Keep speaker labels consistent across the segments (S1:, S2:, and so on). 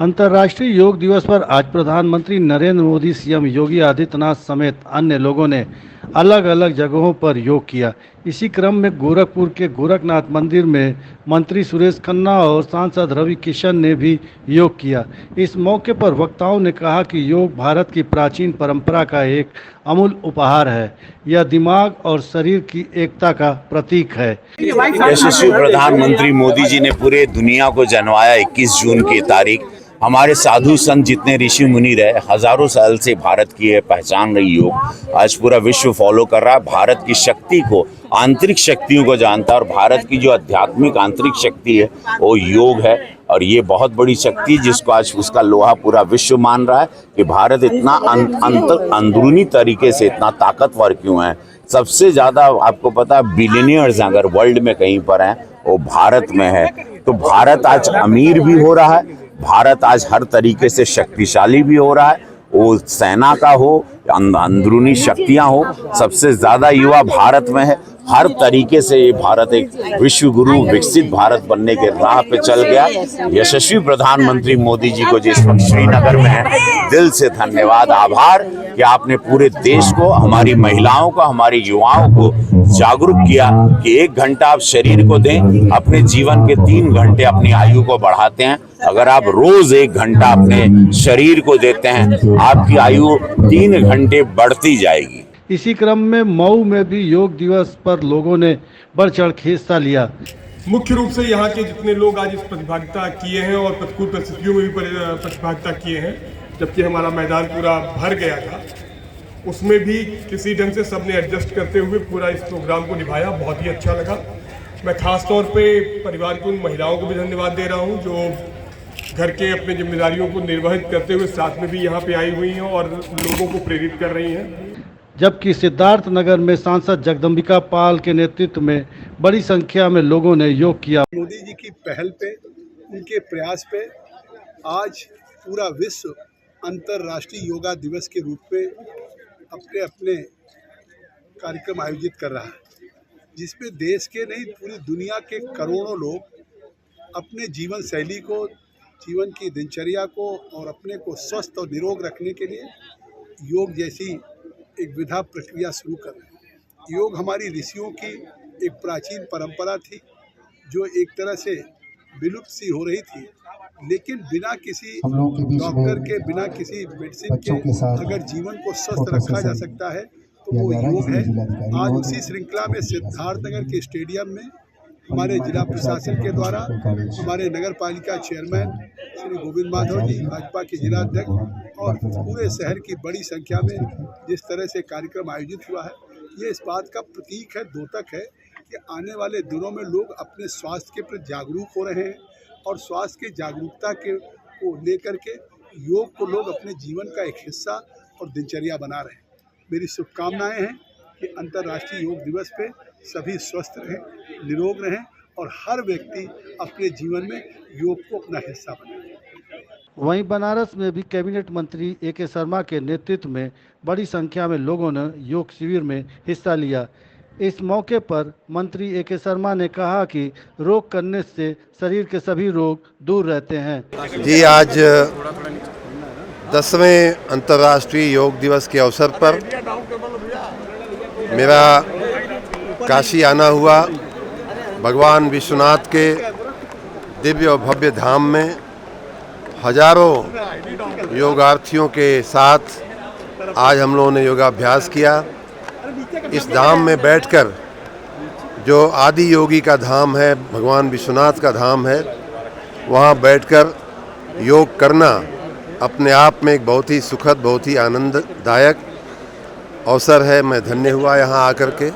S1: अंतर्राष्ट्रीय योग दिवस पर आज प्रधानमंत्री नरेंद्र मोदी, सीएम योगी आदित्यनाथ समेत अन्य लोगों ने अलग अलग जगहों पर योग किया। इसी क्रम में गोरखपुर के गोरखनाथ मंदिर में मंत्री सुरेश खन्ना और सांसद रवि किशन ने भी योग किया। इस मौके पर वक्ताओं ने कहा कि योग भारत की प्राचीन परंपरा का एक अमूल्य उपहार है। यह दिमाग और शरीर की एकता का प्रतीक है।
S2: यशस्वी प्रधानमंत्री मोदी जी ने पूरे दुनिया को जनवाया 21 जून की तारीख। हमारे साधु संत जितने ऋषि मुनि रहे, हजारों साल से भारत की ये पहचान रही योग, आज पूरा विश्व फॉलो कर रहा है। भारत की शक्ति को, आंतरिक शक्तियों को जानता है और भारत की जो आध्यात्मिक आंतरिक शक्ति है वो योग है। और ये बहुत बड़ी शक्ति जिसको आज उसका लोहा पूरा विश्व मान रहा है कि भारत इतना अंदरूनी तरीके से इतना ताकतवर क्यों है। सबसे ज़्यादा आपको पता है बिलियनियर्स अगर वर्ल्ड में कहीं पर हैं वो भारत में है। तो भारत आज अमीर भी हो रहा है, भारत आज हर तरीके से शक्तिशाली भी हो रहा है। वो सेना का हो, अंदरूनी शक्तियां हो, सबसे ज़्यादा युवा भारत में है। हर तरीके से ये भारत एक विश्व गुरु विकसित भारत बनने के राह पे चल गया। यशस्वी प्रधानमंत्री मोदी जी को जिस वक्त श्रीनगर में है, दिल से धन्यवाद, आभार कि आपने पूरे देश को, हमारी महिलाओं को, हमारे युवाओं को जागरूक किया कि 1 घंटा आप शरीर को दें, अपने जीवन के 3 घंटे अपनी आयु को बढ़ाते हैं। अगर आप रोज 1 घंटा अपने शरीर को देते हैं, आपकी आयु 3 घंटे बढ़ती जाएगी।
S1: इसी क्रम में मऊ में भी योग दिवस पर लोगों ने बढ़ चढ़ के हिस्सा लिया।
S3: मुख्य रूप से यहाँ के जितने लोग आज इस प्रतिभागिता किए हैं और प्रतिकूल परिस्थितियों में भी प्रतिभागिता किए हैं, जबकि हमारा मैदान पूरा भर गया था, उसमें भी किसी ढंग से सबने एडजस्ट करते हुए पूरा इस प्रोग्राम को निभाया। बहुत ही अच्छा लगा। मैं खास तौर पे परिवार की उन महिलाओं को भी धन्यवाद दे रहा हूँ जो घर के अपने जिम्मेदारियों को निर्वहित करते हुए साथ में भी यहाँ पे आई हुई हैं और लोगों को प्रेरित कर रही हैं।
S1: जबकि सिद्धार्थनगर में सांसद जगदम्बिका पाल के नेतृत्व में बड़ी संख्या में लोगों ने योग किया।
S4: मोदी जी की पहल पे, उनके प्रयास पे आज पूरा विश्व अंतर्राष्ट्रीय योगा दिवस के रूप में अपने अपने कार्यक्रम आयोजित कर रहा है, जिसमें देश के नहीं पूरी दुनिया के करोड़ों लोग अपने जीवन शैली को, जीवन की दिनचर्या को और अपने को स्वस्थ और निरोग रखने के लिए योग जैसी एक विधा प्रक्रिया शुरू कर रहे हैं। योग हमारी ऋषियों की एक प्राचीन परंपरा थी जो एक तरह से विलुप्त सी हो रही थी, लेकिन बिना किसी डॉक्टर के, बिना किसी मेडिसिन के अगर जीवन को स्वस्थ रखा जा सकता है तो वो योग है। आज उसी श्रृंखला में सिद्धार्थनगर के स्टेडियम में हमारे जिला प्रशासन के द्वारा हमारे नगर पालिका चेयरमैन श्री गोविंद माधव जी, भाजपा के जिला अध्यक्ष और पूरे शहर की बड़ी संख्या में जिस तरह से कार्यक्रम आयोजित हुआ है, ये इस बात का प्रतीक है, द्योतक है कि आने वाले दिनों में लोग अपने स्वास्थ्य के प्रति जागरूक हो रहे हैं और स्वास्थ्य की जागरूकता को लेकर के योग को लोग अपने जीवन का एक हिस्सा और दिनचर्या बना रहे हैं। मेरी शुभकामनाएं हैं कि अंतर्राष्ट्रीय योग दिवस पे सभी स्वस्थ रहें, निरोग रहें और हर व्यक्ति अपने जीवन में योग को अपना हिस्सा बनाए।
S1: वहीं बनारस में भी कैबिनेट मंत्री ए.के. शर्मा के नेतृत्व में बड़ी संख्या में लोगों ने योग शिविर में हिस्सा लिया। इस मौके पर मंत्री ए.के. शर्मा ने कहा कि योग करने से शरीर के सभी रोग दूर रहते हैं।
S5: जी, आज 10वें अंतर्राष्ट्रीय योग दिवस के अवसर पर मेरा काशी आना हुआ। भगवान विश्वनाथ के दिव्य और भव्य धाम में हजारों योगार्थियों के साथ आज हम लोगों ने योगाभ्यास किया। इस धाम में बैठकर, जो आदि योगी का धाम है, भगवान विश्वनाथ का धाम है, वहाँ बैठकर योग करना अपने आप में एक बहुत ही सुखद, बहुत ही आनंददायक अवसर है। मैं धन्य हुआ यहाँ आकर के।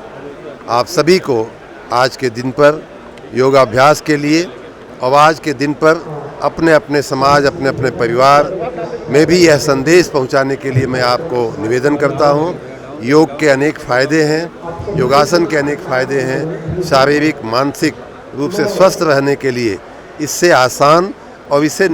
S5: आप सभी को आज के दिन पर योगाभ्यास के लिए और आज के दिन पर अपने अपने समाज, अपने अपने परिवार में भी यह संदेश पहुँचाने के लिए मैं आपको निवेदन करता हूँ। योग के अनेक फ़ायदे हैं, योगासन के अनेक फ़ायदे हैं। शारीरिक, मानसिक रूप से स्वस्थ रहने के लिए इससे आसान और इससे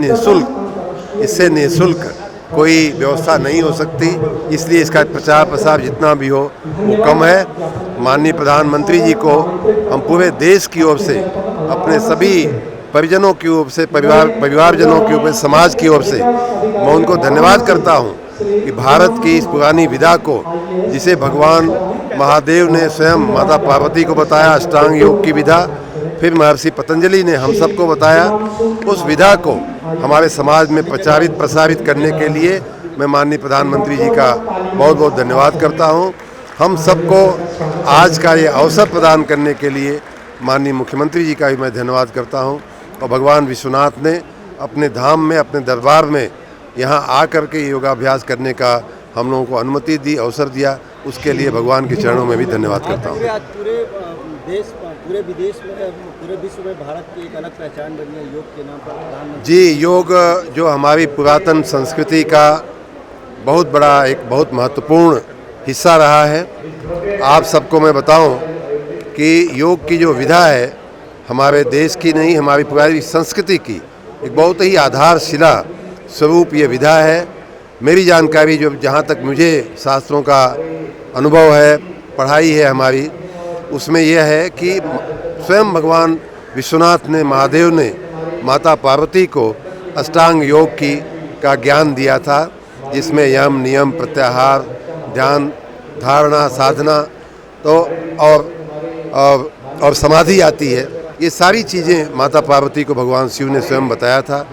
S5: निःशुल्क कोई व्यवस्था नहीं हो सकती, इसलिए इसका प्रचार प्रसार जितना भी हो वो कम है। माननीय प्रधानमंत्री जी को हम पूरे देश की ओर से अपने सभी परिजनों की ओर से, परिवारजनों की ओर से, समाज की ओर से मैं उनको धन्यवाद करता हूँ कि भारत की इस पुरानी विधा को, जिसे भगवान महादेव ने स्वयं माता पार्वती को बताया, अष्टांग योग की विधा, फिर महर्षि पतंजलि ने हम सबको बताया, उस विधा को हमारे समाज में प्रसारित करने के लिए मैं माननीय प्रधानमंत्री जी का बहुत बहुत धन्यवाद करता हूँ। हम सबको आज का ये अवसर प्रदान करने के लिए माननीय मुख्यमंत्री जी का भी मैं धन्यवाद करता हूँ। और भगवान विश्वनाथ ने अपने धाम में, अपने दरबार में यहाँ आकर के योगाभ्यास करने का हम लोगों को अनुमति दी, अवसर दिया, उसके लिए भगवान के चरणों में भी धन्यवाद करता हूँ।
S6: पूरे विदेश में, पूरे विश्व में भारत की एक अलग पहचान बनी है योग के नाम पर। प्रधानमंत्री
S5: जी, योग जो हमारी पुरातन संस्कृति का बहुत महत्वपूर्ण हिस्सा रहा है। आप सबको मैं बताऊं कि योग की जो विधा है हमारे देश की नहीं, हमारी पुरानी संस्कृति की एक बहुत ही आधारशिला स्वरूप ये विधा है। मेरी जानकारी जो जहाँ तक मुझे शास्त्रों का अनुभव है, पढ़ाई है हमारी, उसमें यह है कि स्वयं भगवान विश्वनाथ ने, महादेव ने माता पार्वती को अष्टांग योग का ज्ञान दिया था, जिसमें यम, नियम, प्रत्याहार, ध्यान, धारणा, साधना तो और समाधि आती है। ये सारी चीज़ें माता पार्वती को भगवान शिव ने स्वयं बताया था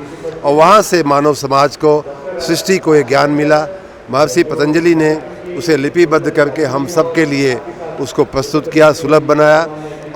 S5: और वहाँ से मानव समाज को, सृष्टि को ये ज्ञान मिला। महर्षि पतंजलि ने उसे लिपिबद्ध करके हम सब के लिए उसको प्रस्तुत किया, सुलभ बनाया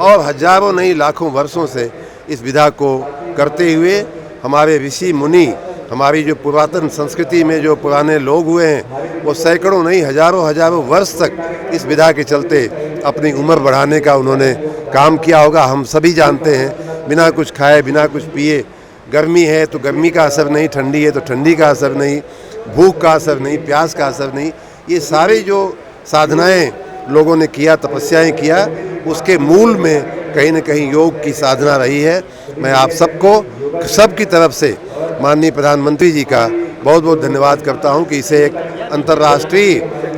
S5: और हजारों नहीं लाखों वर्षों से इस विधा को करते हुए हमारे ऋषि मुनि, हमारी जो पुरातन संस्कृति में जो पुराने लोग हुए हैं, वो सैकड़ों नहीं हजारों वर्ष तक इस विधा के चलते अपनी उम्र बढ़ाने का उन्होंने काम किया होगा। हम सभी जानते हैं, बिना कुछ खाए, बिना कुछ पिए, गर्मी है तो गर्मी का असर नहीं, ठंडी है तो ठंडी का असर नहीं, भूख का असर नहीं, प्यास का असर नहीं, ये सारे जो साधनाएं लोगों ने किया, तपस्याएं किया, उसके मूल में कहीं न कहीं योग की साधना रही है। मैं आप सबको, सबकी तरफ से माननीय प्रधानमंत्री जी का बहुत बहुत धन्यवाद करता हूं कि इसे एक अंतर्राष्ट्रीय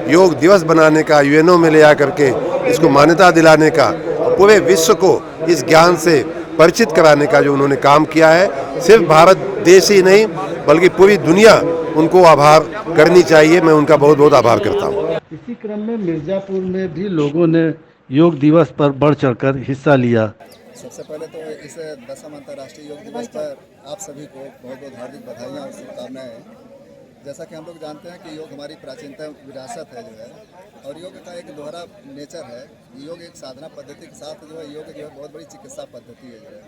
S5: योग दिवस बनाने का, यूएनओ में ले आकर के इसको मान्यता दिलाने का, पूरे विश्व को इस ज्ञान से परिचित कराने का जो उन्होंने काम किया है, सिर्फ भारत देश ही नहीं बल्कि पूरी दुनिया उनको आभार करनी चाहिए। मैं उनका बहुत बहुत आभार करता हूँ।
S1: इसी क्रम में मिर्जापुर में भी लोगों ने योग दिवस पर बढ़ चढ़कर हिस्सा लिया।
S6: सबसे पहले तो इस 10वें अंतर्राष्ट्रीय योग दिवस पर आप सभी को बहुत बहुत हार्दिक बधाइयाँ और शुभकामनाएं। जैसा कि हम लोग जानते हैं कि योग हमारी प्राचीनतम विरासत है जो है, और योग का एक दोहरा नेचर है। योग एक साधना पद्धति के साथ जो है, योग जो है बहुत बड़ी चिकित्सा पद्धति है जो है।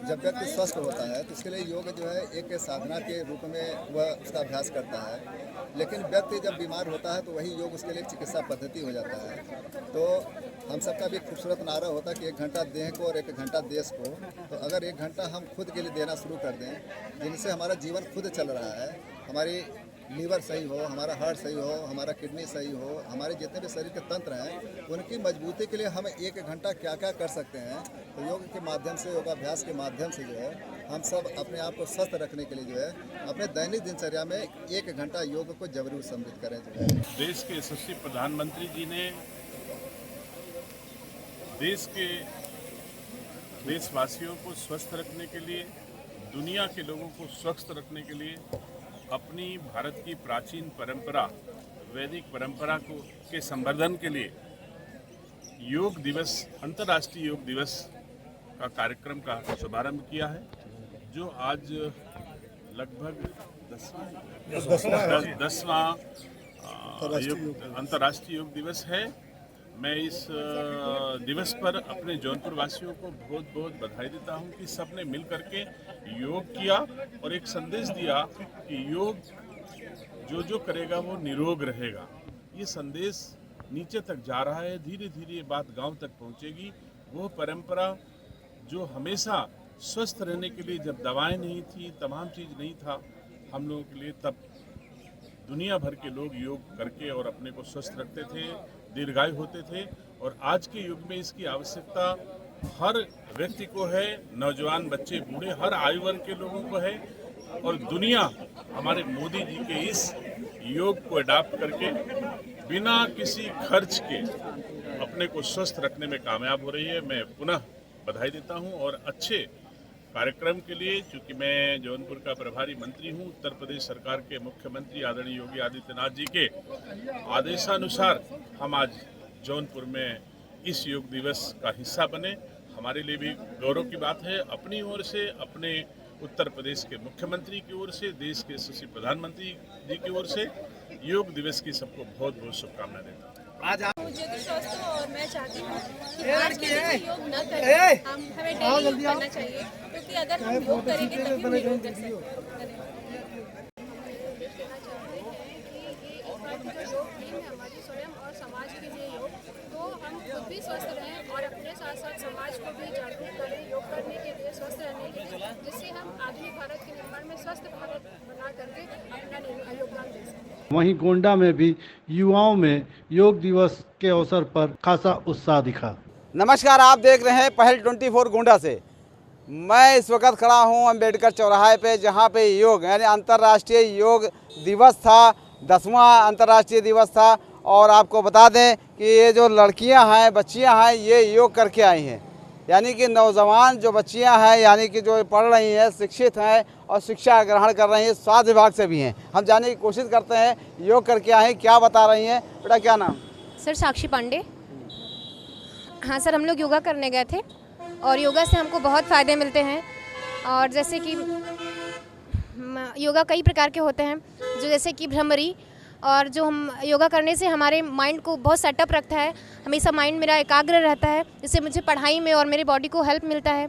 S6: जब व्यक्ति स्वस्थ होता है तो उसके लिए योग जो है एक साधना के रूप में वह उसका अभ्यास करता है, लेकिन व्यक्ति जब बीमार होता है तो वही योग उसके लिए चिकित्सा पद्धति हो जाता है। तो हम सबका भी खूबसूरत नारा होता है कि 1 घंटा देह को और 1 घंटा देश को। तो अगर 1 घंटा हम खुद के लिए देना शुरू कर दें, जिनसे हमारा जीवन खुद चल रहा है, हमारी लीवर सही हो, हमारा हार्ट सही हो, हमारा किडनी सही हो, हमारे जितने भी शरीर के तंत्र हैं उनकी मजबूती के लिए हम 1 घंटा क्या क्या कर सकते हैं। तो योग के माध्यम से, योगाभ्यास के माध्यम से जो है हम सब अपने आप को स्वस्थ रखने के लिए जो है अपने दैनिक दिनचर्या में 1 घंटा योग को जरूर सम्मिलित करें। जो है
S7: देश के यशस्वी प्रधानमंत्री जी ने देश के देशवासियों को स्वस्थ रखने के लिए, दुनिया के लोगों को स्वस्थ रखने के लिए अपनी भारत की प्राचीन परंपरा, वैदिक परंपरा के संवर्धन के लिए योग दिवस, अंतर्राष्ट्रीय योग दिवस का कार्यक्रम का शुभारंभ किया है, जो आज लगभग 10वां अंतर्राष्ट्रीय योग दिवस है। मैं इस दिवस पर अपने जौनपुर वासियों को बहुत बहुत बधाई देता हूं कि सबने मिल करके योग किया और एक संदेश दिया कि योग जो करेगा वो निरोग रहेगा। ये संदेश नीचे तक जा रहा है, धीरे धीरे ये बात गांव तक पहुंचेगी। वो परंपरा जो हमेशा स्वस्थ रहने के लिए, जब दवाएं नहीं थी, तमाम चीज़ नहीं था हम लोगों के लिए, तब दुनिया भर के लोग योग करके और अपने को स्वस्थ रखते थे, दीर्घायु होते थे। और आज के युग में इसकी आवश्यकता हर व्यक्ति को है, नौजवान, बच्चे, बूढ़े, हर आयु वर्ग के लोगों को है। और दुनिया हमारे मोदी जी के इस योग को अडॉप्ट करके बिना किसी खर्च के अपने को स्वस्थ रखने में कामयाब हो रही है। मैं पुनः बधाई देता हूं और अच्छे कार्यक्रम के लिए, चूंकि मैं जौनपुर का प्रभारी मंत्री हूं, उत्तर प्रदेश सरकार के मुख्यमंत्री आदरणीय योगी आदित्यनाथ जी के आदेशानुसार हम आज जौनपुर में इस योग दिवस का हिस्सा बने। हमारे लिए भी गौरव की बात है। अपनी ओर से, अपने उत्तर प्रदेश के मुख्यमंत्री की ओर से, देश के यशस्वी प्रधानमंत्री जी की ओर से योग दिवस की सबको बहुत बहुत शुभकामनाएं देता हूँ।
S8: मुझे भी स्वस्थ हो और मैं चाहती हूँ कि आज के दिन योग न करें, हमें डेली योग करना चाहिए, क्योंकि अगर हम योग करेंगे तभी हम योग कर सकते हैं। हमारी स्वयं और समाज के लिए योग, तो हम खुद भी स्वस्थ रहें और अपने साथ साथ समाज को भी जागरूक करें योग करने के लिए, स्वस्थ रहने के लिए, जिससे हम आधुनिक भारत के निर्माण में स्वस्थ भारत बना करके अपना योगदान दे सकें।
S1: वहीं गोंडा में भी युवाओं में योग दिवस के अवसर पर खासा उत्साह दिखा।
S9: नमस्कार, आप देख रहे हैं पहल 24 गोंडा से। मैं इस वक्त खड़ा हूं अम्बेडकर चौराहे पे, जहां पे योग यानी अंतर्राष्ट्रीय योग दिवस था, 10वां अंतर्राष्ट्रीय दिवस था। और आपको बता दें कि ये जो लड़कियां हैं, बच्चियां हैं, ये योग करके आई हैं, यानी कि नौजवान जो बच्चियां हैं, यानी कि जो पढ़ रही हैं, शिक्षित हैं और शिक्षा ग्रहण कर रही हैं, स्वास्थ्य विभाग से भी हैं। हम जानने की कोशिश करते हैं योग करके आए हैं, क्या बता रही हैं। बेटा क्या नाम?
S10: सर साक्षी पांडे। हाँ सर, हम लोग योगा करने गए थे और योगा से हमको बहुत फ़ायदे मिलते हैं। और जैसे कि योगा कई प्रकार के होते हैं, जो जैसे कि भ्रमरी, और जो हम योगा करने से हमारे माइंड को बहुत सेटअप रखता है, हमेशा माइंड मेरा एकाग्र रहता है, जिससे मुझे पढ़ाई में और मेरी बॉडी को हेल्प मिलता है।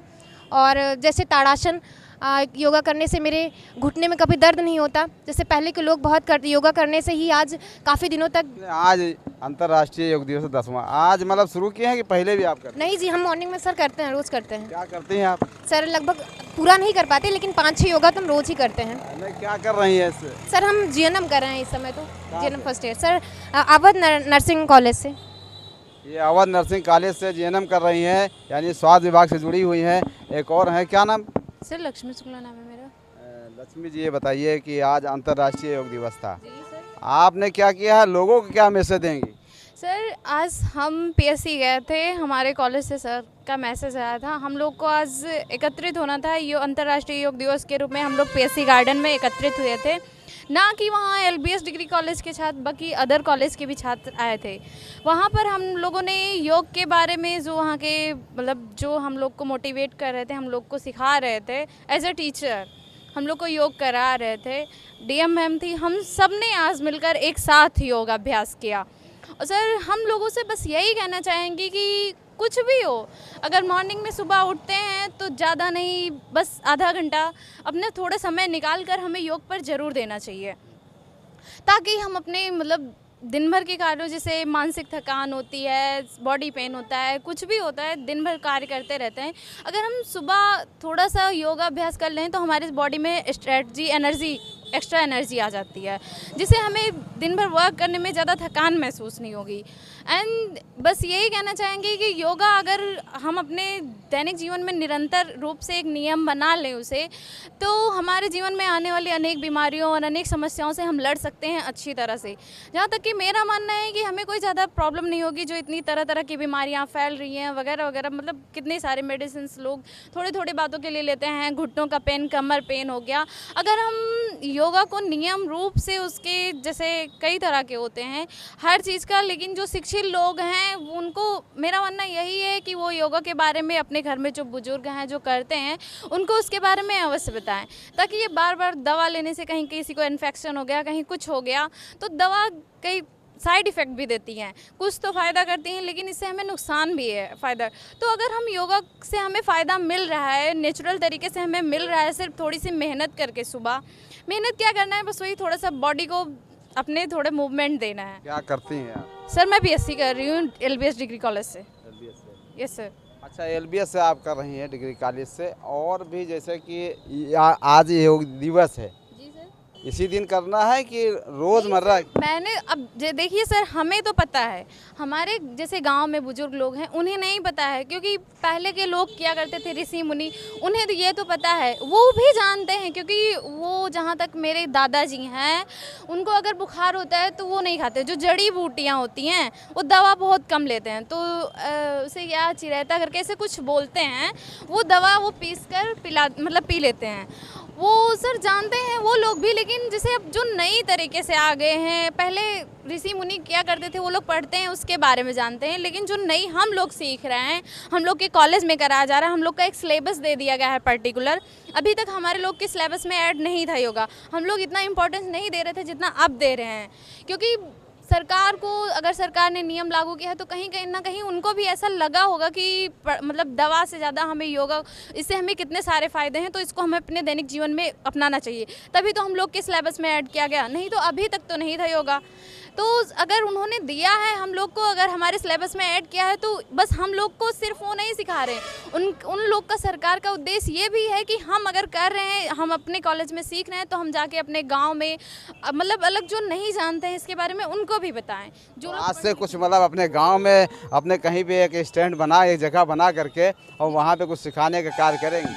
S10: और जैसे ताड़ासन, योगा करने से मेरे घुटने में कभी दर्द नहीं होता, जैसे पहले के लोग बहुत करते, योगा करने से ही आज काफ़ी दिनों तक।
S9: आज अंतर्राष्ट्रीय योग दिवस 10वां, आज मतलब शुरू किए हैं कि पहले भी आप करते हैं?
S10: नहीं जी, हम मॉर्निंग में सर करते हैं, रोज़ करते हैं।
S9: क्या करते हैं आप?
S10: सर लगभग पूरा नहीं कर पाते, लेकिन 5-6 योगा तो हम रोज़ ही करते हैं।
S9: नहीं, क्या कर रही है इससे?
S10: सर हम जीएनएम कर रहे हैं इस समय, तो GNM first year sir, Awadh nursing college से।
S9: ये अवध नर्सिंग कॉलेज से जीएनएम कर रही हैं, यानी स्वास्थ्य विभाग से जुड़ी हुई हैं। एक और है, क्या नाम?
S10: सर लक्ष्मी शुक्ला नाम है मेरा।
S9: लक्ष्मी जी, ये बताइए कि आज अंतर्राष्ट्रीय योग दिवस था,
S10: जी सर।
S9: आपने क्या किया है, लोगों को क्या मैसेज देंगी?
S11: सर आज हम पीएससी गए थे, हमारे कॉलेज से सर का मैसेज आया था, हम लोग को आज एकत्रित होना था। ये अंतर्राष्ट्रीय योग दिवस के रूप में हम लोग पीएससी गार्डन में एकत्रित हुए थे, ना कि वहाँ एलबीएस डिग्री कॉलेज के छात्र, बाकी अदर कॉलेज के भी छात्र आए थे। वहाँ पर हम लोगों ने योग के बारे में, जो वहाँ के मतलब जो हम लोग को मोटिवेट कर रहे थे, हम लोग को सिखा रहे थे, एज अ टीचर हम लोग को योग करा रहे थे, डीएम मैम थी, हम सब ने आज मिलकर एक साथ योग अभ्यास किया। और सर हम लोगों से बस यही कहना चाहेंगे कि कुछ भी हो, अगर मॉर्निंग में सुबह उठते हैं तो ज़्यादा नहीं, बस आधा घंटा अपने थोड़ा समय निकाल कर हमें योग पर ज़रूर देना चाहिए, ताकि हम अपने मतलब दिन भर के कार्यों, जैसे मानसिक थकान होती है, बॉडी पेन होता है, कुछ भी होता है, दिन भर कार्य करते रहते हैं, अगर हम सुबह थोड़ा सा योगा अभ्यास कर लें तो हमारी बॉडी में एक्स्ट्रा एनर्जी आ जाती है, जिससे हमें दिन भर वर्क करने में ज़्यादा थकान महसूस नहीं होगी। एंड बस यही कहना चाहेंगे कि योगा अगर हम अपने दैनिक जीवन में निरंतर रूप से एक नियम बना लें उसे, तो हमारे जीवन में आने वाली अनेक बीमारियों और अनेक समस्याओं से हम लड़ सकते हैं अच्छी तरह से। जहाँ तक कि मेरा मानना है कि हमें कोई ज़्यादा प्रॉब्लम नहीं होगी, जो इतनी तरह तरह की बीमारियाँ फैल रही हैं वगैरह वगैरह, मतलब कितने सारे मेडिसिन लोग थोड़ी थोड़ी बातों के लिए लेते हैं, घुटनों का पेन, कमर पेन हो गया। अगर हम योगा को नियम रूप से, उसके जैसे कई तरह के होते हैं हर चीज़ का, लेकिन जो शिक्षित लोग हैं उनको मेरा मानना यही है कि वो योगा के बारे में अपने घर में जो बुजुर्ग हैं जो करते हैं उनको उसके बारे में अवश्य बताएं, ताकि ये बार बार दवा लेने से कहीं किसी को इन्फेक्शन हो गया, कहीं कुछ हो गया, तो दवा कई साइड इफ़ेक्ट भी देती हैं, कुछ तो फ़ायदा करती हैं लेकिन इससे हमें नुकसान भी है फ़ायदा। तो अगर हम योगा से हमें फ़ायदा मिल रहा है, नेचुरल तरीके से हमें मिल रहा है, सिर्फ थोड़ी सी मेहनत करके, सुबह मेहनत क्या करना है, बस वही थोड़ा सा बॉडी को अपने थोड़े मूवमेंट देना है।
S9: क्या करती हैं आप?
S11: सर मैं बीएससी कर रही हूँ एलबीएस डिग्री कॉलेज से। Yes sir.
S9: अच्छा, एलबीएस से आप कर रही हैं डिग्री कॉलेज से, और भी जैसे कि आज योग दिवस है,
S11: जी सर।
S9: इसी दिन करना है कि रोज़मर्रा?
S11: मैंने अब देखिए सर, हमें तो पता है, हमारे जैसे गांव में बुजुर्ग लोग हैं उन्हें नहीं पता है, क्योंकि पहले के लोग क्या करते थे, ऋषि मुनि, उन्हें तो ये तो पता है, वो भी जानते हैं, क्योंकि वो जहाँ तक मेरे दादाजी हैं उनको अगर बुखार होता है तो वो नहीं खाते, जो जड़ी बूटियाँ होती हैं वो दवा बहुत कम लेते हैं, तो उसे या चिरैता करके ऐसे कुछ बोलते हैं, वो दवा वो पीस कर पी लेते हैं, वो सर जानते हैं वो लोग भी। लेकिन जैसे अब जो नई तरीके से आ गए हैं, पहले ऋषि मुनि क्या करते थे वो लोग पढ़ते हैं, उसके बारे में जानते हैं, लेकिन जो नई हम लोग सीख रहे हैं, हम लोग के कॉलेज में कराया जा रहा है, हम लोग का एक सिलेबस दे दिया गया है पर्टिकुलर, अभी तक हमारे लोग के सिलेबस में ऐड नहीं था योगा, हम लोग इतना इम्पोर्टेंस नहीं दे रहे थे जितना अब दे रहे हैं, क्योंकि सरकार को, अगर सरकार ने नियम लागू किया है तो कहीं ना कहीं उनको भी ऐसा लगा होगा कि मतलब दवा से ज़्यादा हमें योगा, इससे हमें कितने सारे फ़ायदे हैं, तो इसको हमें अपने दैनिक जीवन में अपनाना चाहिए, तभी तो हम लोग के सिलेबस में ऐड किया गया, नहीं तो अभी तक तो नहीं था योगा। तो अगर उन्होंने दिया है हम लोग को, अगर हमारे सिलेबस में ऐड किया है, तो बस हम लोग को सिर्फ वो नहीं सिखा रहे, उन लोग का, सरकार का उद्देश्य ये भी है कि हम अगर कर रहे हैं, हम अपने कॉलेज में सीख रहे हैं, तो हम जाके अपने गांव में मतलब अलग जो नहीं जानते हैं इसके बारे में उनको भी बताएं। जो
S9: आज से कुछ मतलब अपने गांव में अपने कहीं भी एक स्टैंड बना, एक जगह बना करके और वहाँ पे कुछ सिखाने का कार्य करेंगे?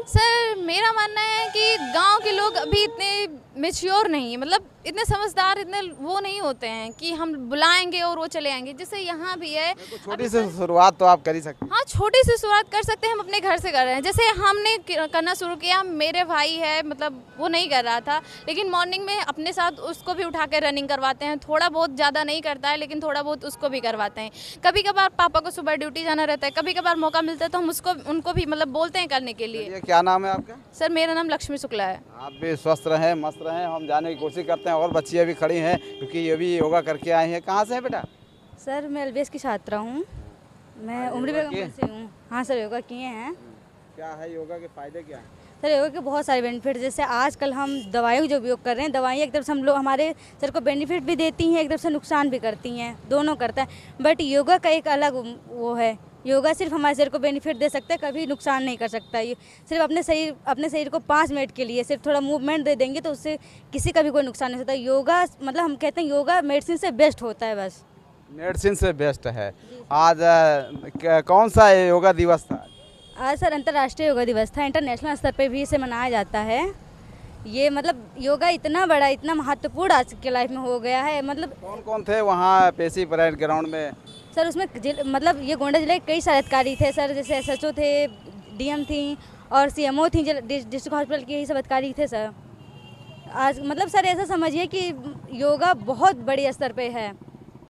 S11: सर मेरा मानना है कि गांव के लोग अभी इतने मेच्योर नहीं, मतलब इतने समझदार, इतने वो नहीं होते हैं कि हम बुलाएंगे और वो चले आएंगे, जैसे यहाँ भी है।
S9: तो छोटी सी शुरुआत तो आप कर ही सकते हैं।
S11: हाँ, छोटी सी शुरुआत कर सकते हैं, हम अपने घर से कर रहे हैं, जैसे हमने करना शुरू किया, मेरे भाई है, मतलब वो नहीं कर रहा था, लेकिन मॉर्निंग में अपने साथ उसको भी उठा कर रनिंग करवाते हैं, थोड़ा बहुत, ज़्यादा नहीं करता है लेकिन थोड़ा बहुत उसको भी करवाते हैं। कभी कभार पापा को सुबह ड्यूटी जाना रहता है, कभी कभार मौका मिलता है तो हम उनको भी मतलब बोलते हैं करने के लिए।
S9: क्या नाम है आपका?
S11: सर मेरा नाम लक्ष्मी शुक्ला है।
S9: आप भी स्वस्थ रहें, मस्त रहें, हम जाने की कोशिश करते हैं, और बच्चियाँ भी खड़ी हैं क्योंकि ये भी योगा करके आई हैं। कहाँ से हैं बेटा?
S12: सर मैं एलबीएस की छात्रा हूँ, मैं उमरी बेगम से हूँ। हाँ सर, योगा किए हैं।
S9: क्या है योगा के फ़ायदे क्या हैं?
S12: सर योगा के बहुत सारे बेनिफिट, जैसे आजकल हम दवाइयों जो उपयोग कर रहे हैं, दवाइयाँ एक तरफ से हम लोग, हमारे सर को बेनिफिट भी देती हैं, एक तरफ से नुकसान भी करती हैं, दोनों करता है, बट योगा का एक अलग वो है, योगा सिर्फ हमारे शरीर को बेनिफिट दे सकता है, कभी नुकसान नहीं कर सकता। ये सिर्फ अपने शरीर को 5 मिनट के लिए सिर्फ थोड़ा मूवमेंट दे देंगे तो उससे किसी का भी कोई नुकसान नहीं होता। योगा मतलब हम कहते हैं योगा मेडिसिन से बेस्ट होता है, बस
S9: मेडिसिन से बेस्ट है। आज कौन सा योगा दिवस था?
S12: आज सर अंतर्राष्ट्रीय योगा दिवस था, इंटरनेशनल स्तर पर भी इसे मनाया जाता है। ये मतलब योगा इतना बड़ा, इतना महत्वपूर्ण आज के लाइफ में हो गया है। मतलब
S9: कौन कौन थे वहाँ पेशी परेड ग्राउंड में?
S12: सर उसमें मतलब ये गोंडा जिले के कई सारे अधिकारी थे सर, जैसे SHO थे, DM थी और CMO थी, डिस्ट्रिक्ट हॉस्पिटल के यही सब अधिकारी थे सर। आज मतलब सर ऐसा समझिए कि योगा बहुत बड़ी स्तर पे है।